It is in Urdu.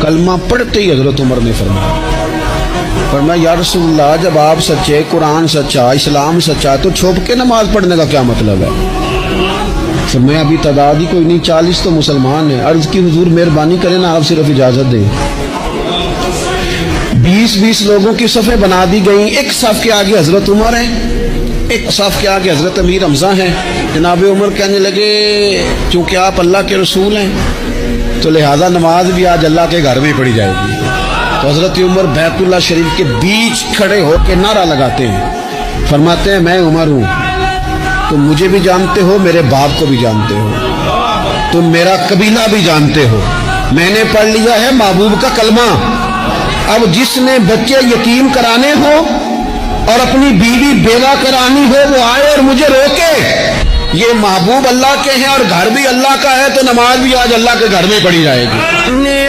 کلمہ پڑھتے ہی حضرت عمر نے فرمایا یا رسول اللہ جب آپ سچے، قرآن سچا، اسلام سچا، تو چھپ کے نماز پڑھنے کا کیا مطلب ہے؟ فرمایا ابھی تعداد ہی کوئی نہیں، 40 تو مسلمان ہیں۔ عرض کی حضور مہربانی کریں نا، آپ صرف اجازت دیں۔ 20 لوگوں کی صفیں بنا دی گئیں، ایک صف کے آگے حضرت عمر ہیں، ایک صف کے آگے حضرت امیر حمزہ ہیں۔ جناب عمر کہنے لگے چونکہ آپ اللہ کے رسول ہیں تو لہذا نماز بھی آج اللہ کے گھر میں پڑھی جائے گی۔ تو حضرت عمر بیت اللہ شریف کے بیچ کھڑے ہو کے نعرہ لگاتے ہیں، فرماتے ہیں میں عمر ہوں، تم مجھے بھی جانتے ہو، میرے باپ کو بھی جانتے ہو، تم میرا قبیلہ بھی جانتے ہو، میں نے پڑھ لیا ہے محبوب کا کلمہ۔ اب جس نے بچے یتیم کرانے ہو اور اپنی بیوی بیوہ کرانی ہو وہ آئے اور مجھے روکے۔ یہ محبوب اللہ کے ہیں اور گھر بھی اللہ کا ہے، تو نماز بھی آج اللہ کے گھر میں پڑھی جائے گی۔